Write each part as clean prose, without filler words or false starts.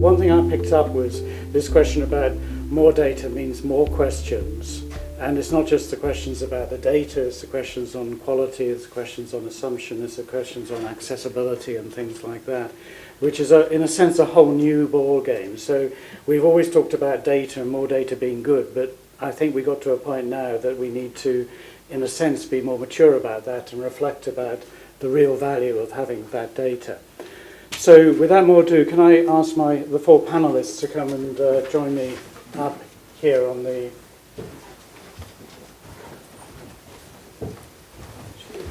one thing I picked up was this question about more data means more questions. And it's not just the questions about the data, it's the questions on quality, it's the questions on assumption, it's the questions on accessibility and things like that, which is, in a sense, a whole new ball game. So we've always talked about data and more data being good, but I think we got to a point now that we need to, in a sense, be more mature about that and reflect about the real value of having that data. So without more ado, can I ask the four panelists to come and join me up here on the...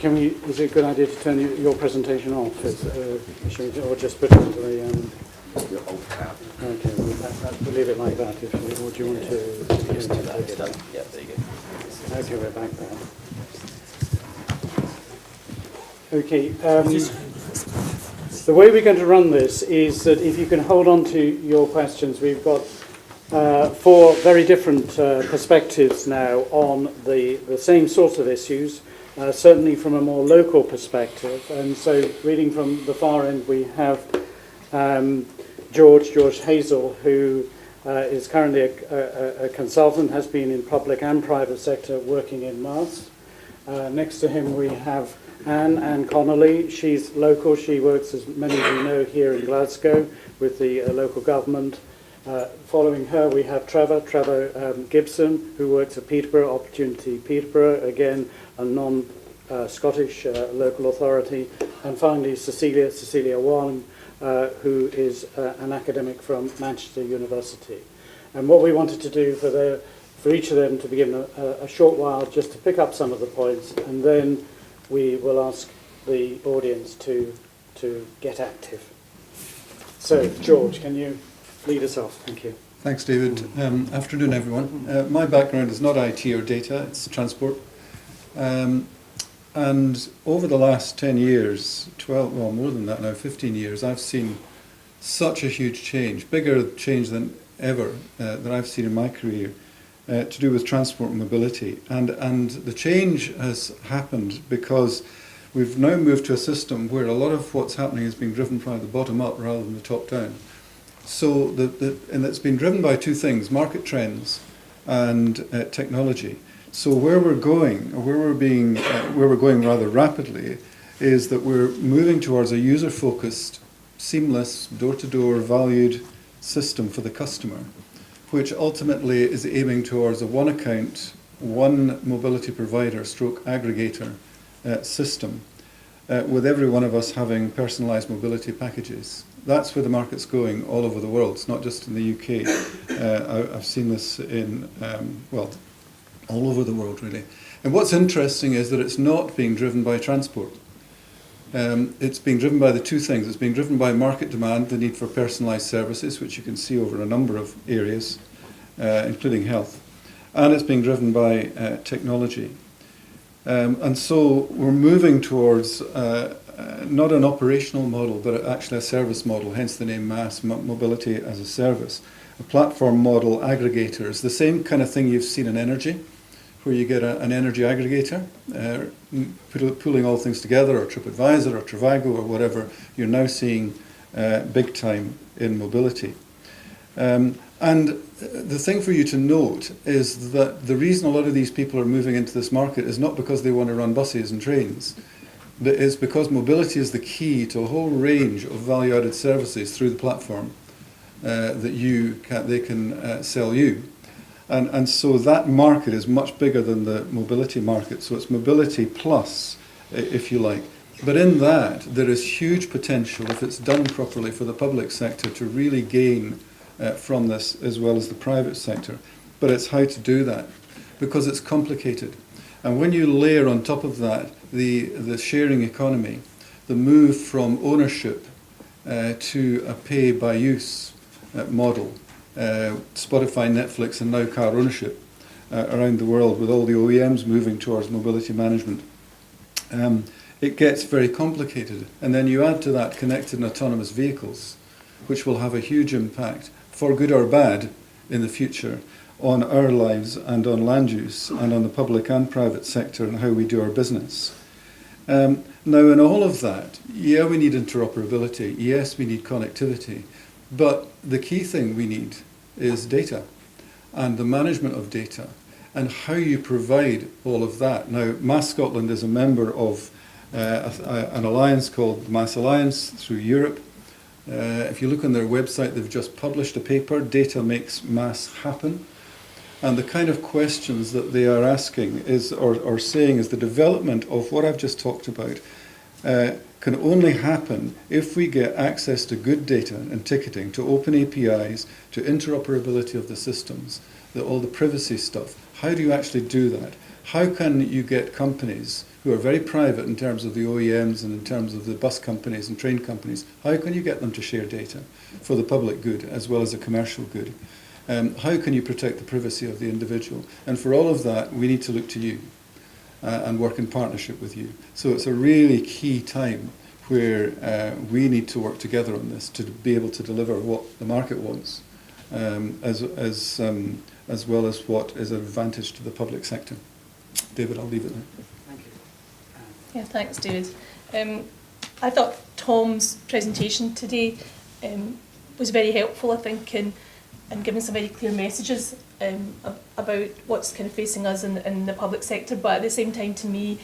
Is it a good idea to turn your presentation off? Or just put it into the... Okay, we'll leave it like that. Or do you want to... Just do that. Yeah, there you go. Okay, we're back there. Okay. The way we're going to run this is that if you can hold on to your questions, we've got four very different perspectives now on the same sorts of issues. Certainly from a more local perspective. And so reading from the far end, we have George Hazel, who is currently a consultant, has been in public and private sector working in maths. Next to him we have Anne Connolly. She's local. She works, as many of you know, here in Glasgow with the local government. Following her we have Trevor Gibson, who works at Peterborough, Opportunity Peterborough, again a non-Scottish local authority. And finally Cecilia Wong, who is an academic from Manchester University. And what we wanted to do for each of them to begin a short while just to pick up some of the points, and then we will ask the audience to get active. So George, can you lead us off? Thank you. Thanks, David. Afternoon, everyone. My background is not IT or data, it's transport. And over the last 10 years, more than that now, 15 years, I've seen such a huge change, bigger change than ever that I've seen in my career, to do with transport and mobility. And the change has happened because we've now moved to a system where a lot of what's happening is being driven from the bottom up rather than the top down. So and it's been driven by two things: market trends and technology. So where we're going, or where we're going rather rapidly, is that we're moving towards a user-focused, seamless, door-to-door valued system for the customer, which ultimately is aiming towards a one account, one mobility provider stroke aggregator system, with every one of us having personalised mobility packages. That's where the market's going all over the world. It's not just in the UK. I've seen this in, all over the world, really. And what's interesting is that it's not being driven by transport. It's being driven by the two things. It's being driven by market demand, the need for personalised services, which you can see over a number of areas, including health. And it's being driven by technology. And so we're moving towards not an operational model, but actually a service model, hence the name MaaS, Mobility as a Service. A platform model, aggregators, the same kind of thing you've seen in energy, where you get an energy aggregator, pulling all things together, or TripAdvisor, or Trivago, or whatever. You're now seeing big time in mobility. And the thing for you to note is that the reason a lot of these people are moving into this market is not because they want to run buses and trains, but it's because mobility is the key to a whole range of value-added services through the platform that they can sell you. And so that market is much bigger than the mobility market. So it's mobility plus, if you like. But in that, there is huge potential, if it's done properly, for the public sector to really gain from this, as well as the private sector. But it's how to do that, because it's complicated. And when you layer on top of that the sharing economy, the move from ownership to a pay-by-use model, Spotify, Netflix, and now car ownership around the world, with all the OEMs moving towards mobility management, it gets very complicated. And then you add to that connected and autonomous vehicles, which will have a huge impact, for good or bad, in the future, on our lives and on land use and on the public and private sector and how we do our business. Now, in all of that, yeah, we need interoperability, yes, we need connectivity, But the key thing we need is data and the management of data and how you provide all of that. Now, Mass Scotland is a member of an alliance called the Mass Alliance through Europe. If you look on their website, they've just published a paper, Data Makes Mass Happen. And the kind of questions that they are asking is, or saying, is the development of what I've just talked about can only happen if we get access to good data and ticketing, to open APIs, to interoperability of the systems, all the privacy stuff. How do you actually do that? How can you get companies who are very private in terms of the OEMs and in terms of the bus companies and train companies, how can you get them to share data for the public good as well as the commercial good? How can you protect the privacy of the individual? And for all of that, we need to look to you and work in partnership with you. So it's a really key time where we need to work together on this to be able to deliver what the market wants, as well as what is an advantage to the public sector. David, I'll leave it there. Thank you. Yeah, thanks, David. I thought Tom's presentation today was very helpful, I think, in giving some very clear messages about what's kind of facing us in the public sector, but at the same time, to me,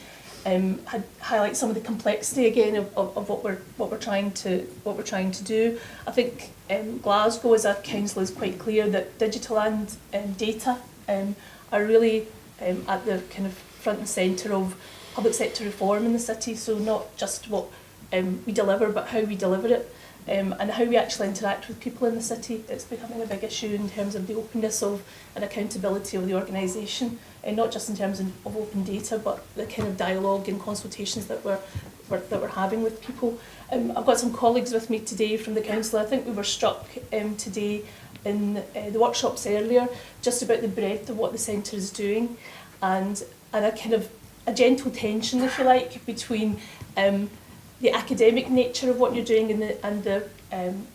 had highlight some of the complexity again of what we're trying to do. I think Glasgow as a council is quite clear that digital and data are really at the kind of front and centre of public sector reform in the city. So not just what we deliver, but how we deliver it. And how we actually interact with people in the city. It's becoming a big issue in terms of the openness of and accountability of the organisation, and not just in terms of open data, but the kind of dialogue and consultations that we're having with people. I've got some colleagues with me today from the council. I think we were struck today in the workshops earlier just about the breadth of what the centre is doing, and a kind of a gentle tension, if you like, between the academic nature of what you're doing and the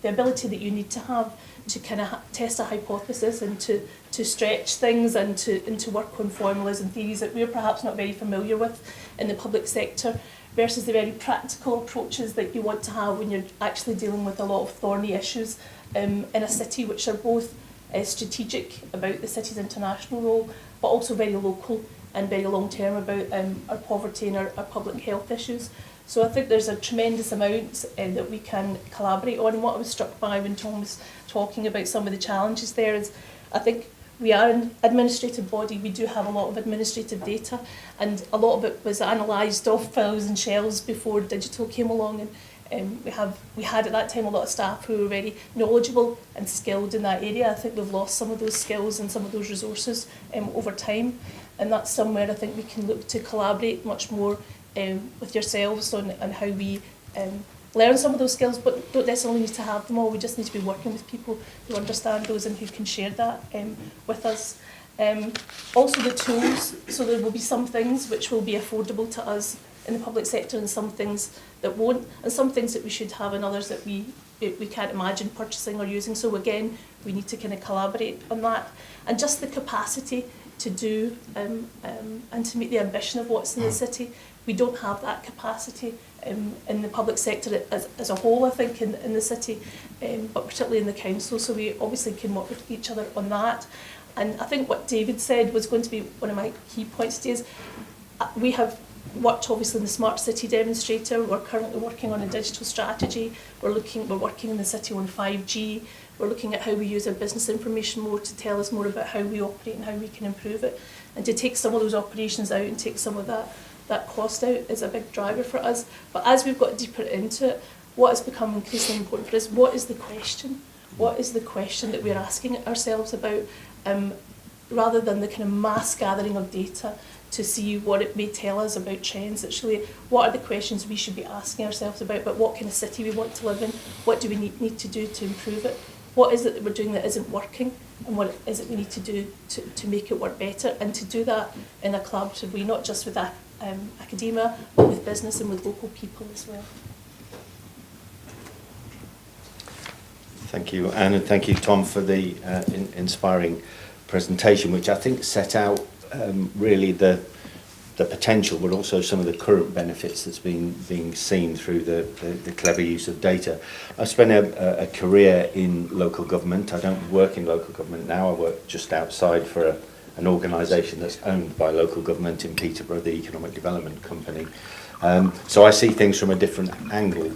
ability that you need to have to kind of test a hypothesis and to stretch things and to work on formulas and theories that we're perhaps not very familiar with in the public sector, versus the very practical approaches that you want to have when you're actually dealing with a lot of thorny issues in a city, which are both strategic about the city's international role, but also very local and very long term about our poverty and our public health issues. So I think there's a tremendous amount that we can collaborate on. And what I was struck by when Tom was talking about some of the challenges there is, I think we are an administrative body. We do have a lot of administrative data, and a lot of it was analysed off files and shells before digital came along. And we had at that time a lot of staff who were very knowledgeable and skilled in that area. I think we've lost some of those skills and some of those resources over time, and that's somewhere I think we can look to collaborate much more with yourselves on how we learn some of those skills, but don't necessarily need to have them all. We just need to be working with people who understand those and who can share that with us. Also the tools, so there will be some things which will be affordable to us in the public sector and some things that won't, and some things that we should have and others that we can't imagine purchasing or using. So again, we need to kind of collaborate on that. And just the capacity to do and to meet the ambition of what's in the city. We don't have that capacity in the public sector as a whole, I think, in the city, but particularly in the council. So we obviously can work with each other on that. And I think what David said was going to be one of my key points today is we have worked obviously in the Smart City demonstrator. We're currently working on a digital strategy. We're working in the city on 5G. We're looking at how we use our business information more to tell us more about how we operate and how we can improve it. And to take some of those operations out and take some of that cost out is a big driver for us. But as we've got deeper into it, what has become increasingly important for us, what is the question? What is the question that we're asking ourselves about, rather than the kind of mass gathering of data to see what it may tell us about trends? It's really, what are the questions we should be asking ourselves about what kind of city we want to live in? What do we need to do to improve it? What is it that we're doing that isn't working, and what is it we need to do to make it work better, and to do that in a collaborative way, not just with academia, but with business and with local people as well. Thank you, Anne, and thank you, Tom, for the inspiring presentation, which I think set out really the the potential, but also some of the current benefits that's being seen through the clever use of data. I spent a career in local government. I don't work in local government now. I work just outside for an organisation that's owned by local government in Peterborough, the Economic Development Company. So I see things from a different angle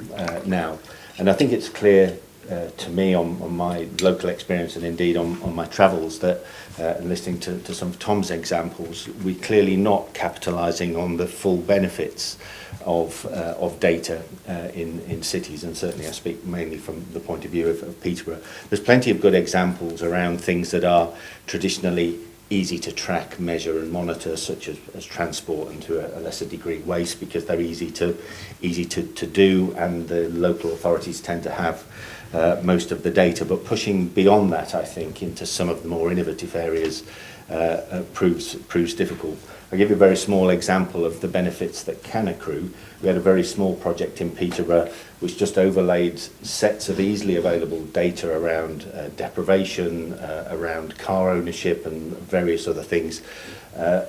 now. And I think it's clear to me on my local experience and indeed on my travels that, and listening to some of Tom's examples, we're clearly not capitalising on the full benefits of data in cities, and certainly I speak mainly from the point of view of Peterborough. There's plenty of good examples around things that are traditionally easy to track, measure and monitor, such as transport, and to a lesser degree waste, because they're easy to do, and the local authorities tend to have most of the data. But pushing beyond that, I think, into some of the more innovative areas proves difficult. I'll give you a very small example of the benefits that can accrue. We had a very small project in Peterborough which just overlaid sets of easily available data around deprivation, around car ownership and various other things,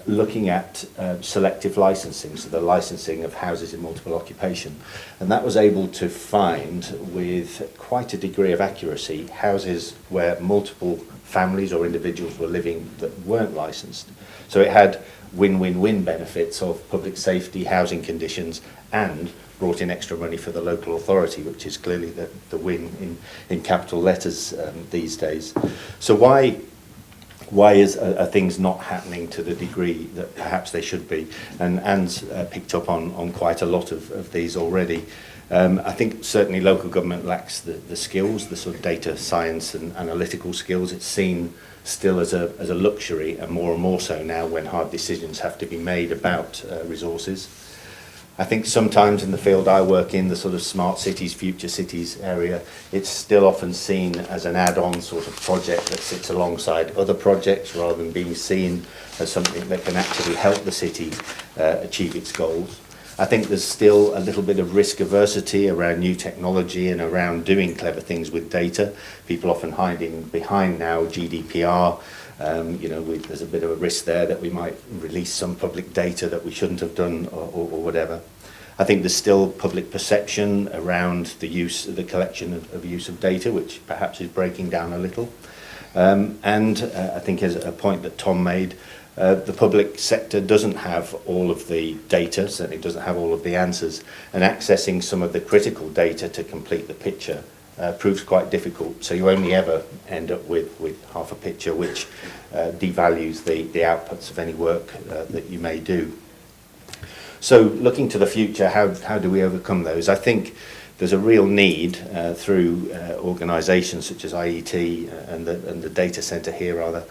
looking at selective licensing, so the licensing of houses in multiple occupation. And that was able to find, with quite a degree of accuracy, houses where multiple families or individuals were living that weren't licensed. So it had win-win-win benefits of public safety, housing conditions, and brought in extra money for the local authority, which is clearly the win in capital letters these days. So why are things not happening to the degree that perhaps they should be? And Anne's picked up on quite a lot of these already. I think certainly local government lacks the skills, the sort of data science and analytical skills. It's seen still as a luxury, and more so now when hard decisions have to be made about resources. I think sometimes in the field I work in, the sort of smart cities, future cities area, it's still often seen as an add-on sort of project that sits alongside other projects rather than being seen as something that can actually help the city achieve its goals. I think there's still a little bit of risk aversity around new technology and around doing clever things with data. People often hiding behind now GDPR. There's a bit of a risk there that we might release some public data that we shouldn't have done or whatever. I think there's still public perception around the collection of use of data, which perhaps is breaking down a little. I think as a point that Tom made, the public sector doesn't have all of the data, certainly doesn't have all of the answers, and accessing some of the critical data to complete the picture proves quite difficult. So you only ever end up with half a picture, which devalues the outputs of any work that you may do. So looking to the future, how do we overcome those? I think there's a real need through organisations such as IET and the data centre here rather,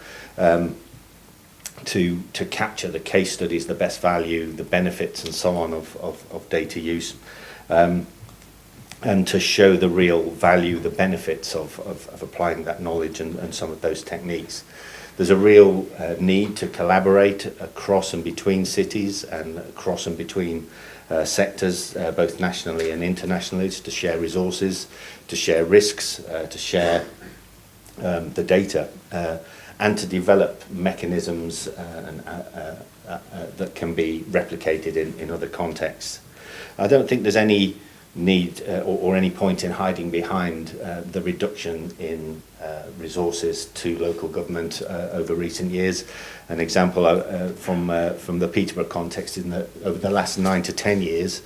to capture the case studies, the best value, the benefits and so on of data use, and to show the real value, the benefits of applying that knowledge and some of those techniques. There's a real need to collaborate across and between cities and across and between sectors, both nationally and internationally, to share resources, to share risks, to share the data, and to develop mechanisms that can be replicated in other contexts. I don't think there's any need or any point in hiding behind the reduction in resources to local government over recent years. An example from the Peterborough context is that over the last 9 to 10 years,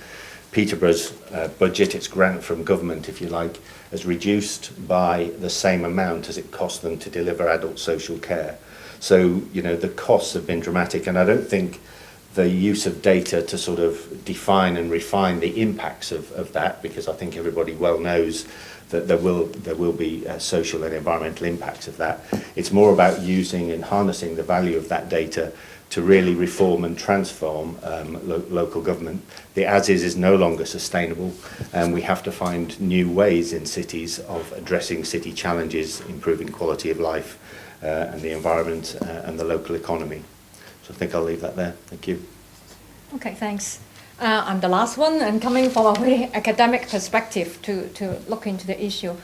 Peterborough's budget, its grant from government, if you like, has reduced by the same amount as it cost them to deliver adult social care. So, the costs have been dramatic, and I don't think the use of data to sort of define and refine the impacts of that, because I think everybody well knows that there will be social and environmental impacts of that. It's more about using and harnessing the value of that data to really reform and transform local government. The as-is is no longer sustainable, and we have to find new ways in cities of addressing city challenges, improving quality of life and the environment and the local economy. So I think I'll leave that there. Thank you. Okay, thanks. I'm the last one, and coming from a very academic perspective to look into the issue.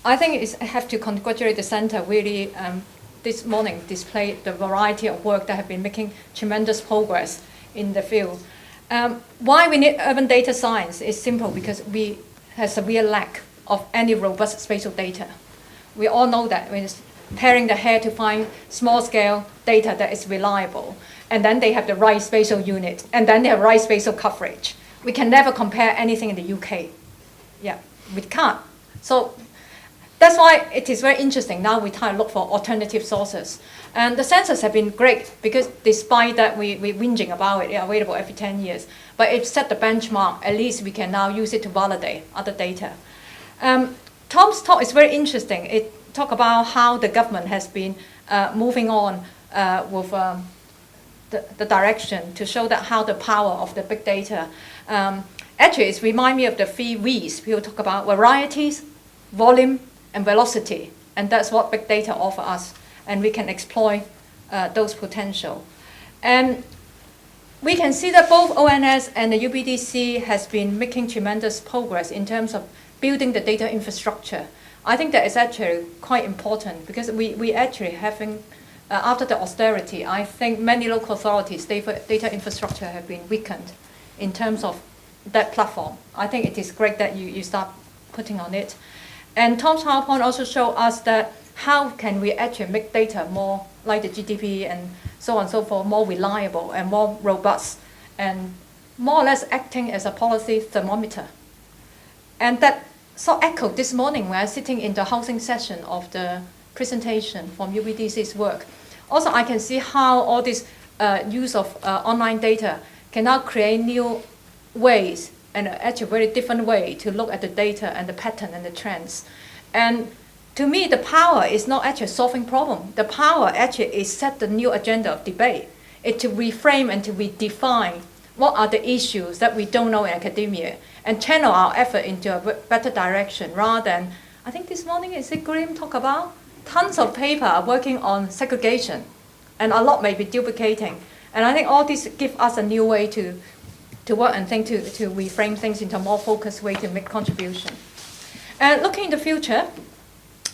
I think I have to congratulate the Centre really this morning displayed the variety of work that have been making tremendous progress in the field. Why we need urban data science is simple, because we have severe lack of any robust spatial data. We all know that when it's tearing the hair to find small-scale data that is reliable, and then they have the right spatial unit, and then they have right spatial coverage. We can never compare anything in the UK. Yeah, we can't. So that's why it is very interesting. Now we try to look for alternative sources. And the census have been great, because despite that we're whinging about it, they're available every 10 years. But it set the benchmark. At least we can now use it to validate other data. Tom's talk is very interesting. It talks about how the government has been moving on with the direction to show that how the power of the big data. Actually, it reminds me of the 3 V's. People talk about varieties, volume, and velocity. And that's what big data offer us. And we can exploit those potential. And we can see that both ONS and the UBDC has been making tremendous progress in terms of building the data infrastructure. I think that is actually quite important, because we actually having, after the austerity, I think many local authorities' data infrastructure have been weakened in terms of that platform. I think it is great that you start putting on it. And Tom's PowerPoint also showed us that how can we actually make data more like the GDP and so on and so forth, more reliable and more robust, and more or less acting as a policy thermometer. And that so echoed this morning when I was sitting in the housing session of the presentation from UBDC's work. Also, I can see how all this use of online data can now create new ways, and actually a very different way to look at the data and the pattern and the trends. And to me, the power is not actually solving problem. The power actually is set the new agenda of debate. It's to reframe and to redefine what are the issues that we don't know in academia, and channel our effort into a better direction, rather than, I think this morning, is it Graham talk about? Tons of paper are working on segregation, and a lot may be duplicating. And I think all this gives us a new way to work and think, to reframe things into a more focused way to make contribution. And looking in the future,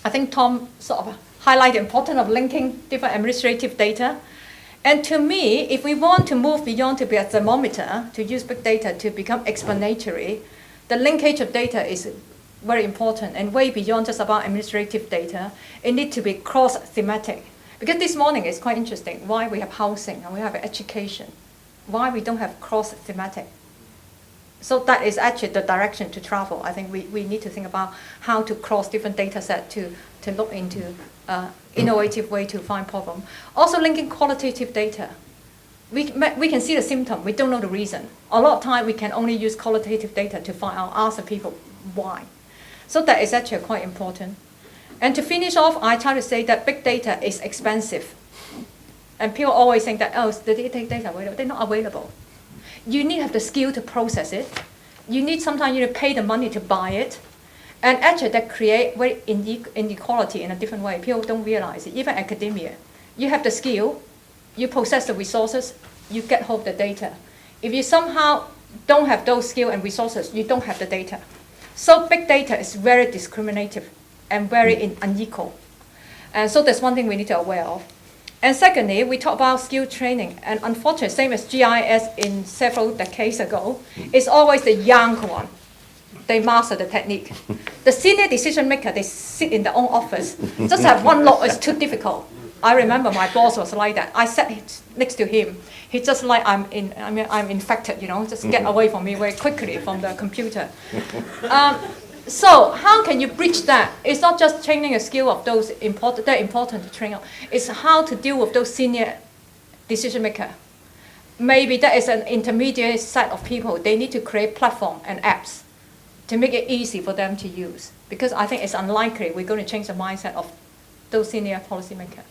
I think Tom sort of highlighted the importance of linking different administrative data. And to me, if we want to move beyond to be a thermometer, to use big data to become explanatory, the linkage of data is very important, and way beyond just about administrative data. It needs to be cross-thematic. Because this morning is quite interesting, why we have housing and we have education, why we don't have cross-thematic. So that is actually the direction to travel. I think we need to think about how to cross different data sets to look into innovative way to find problem. Also linking qualitative data. We can see the symptom, we don't know the reason. A lot of time we can only use qualitative data to find out, ask the people why. So that is actually quite important. And to finish off, I try to say that big data is expensive. And people always think that, oh, the data available. They're not available. You need to have the skill to process it. Sometimes you need to pay the money to buy it. And actually that creates very inequality in a different way. People don't realize it. Even academia, you have the skill, you possess the resources, you get hold of the data. If you somehow don't have those skills and resources, you don't have the data. So big data is very discriminative and very unequal. And so that's one thing we need to be aware of. And secondly, we talk about skill training. And unfortunately, same as GIS in several decades ago, it's always the young one. They master the technique. The senior decision maker, they sit in their own office. Just have one look is too difficult. I remember my boss was like that. I sat next to him. He's just like, I'm infected, just get away from me very quickly from the computer. So how can you bridge that? It's not just training a skill of those they're important to train up. It's how to deal with those senior decision maker. Maybe that is an intermediate set of people. They need to create platform and apps to make it easy for them to use. Because I think it's unlikely we're going to change the mindset of those senior policymakers.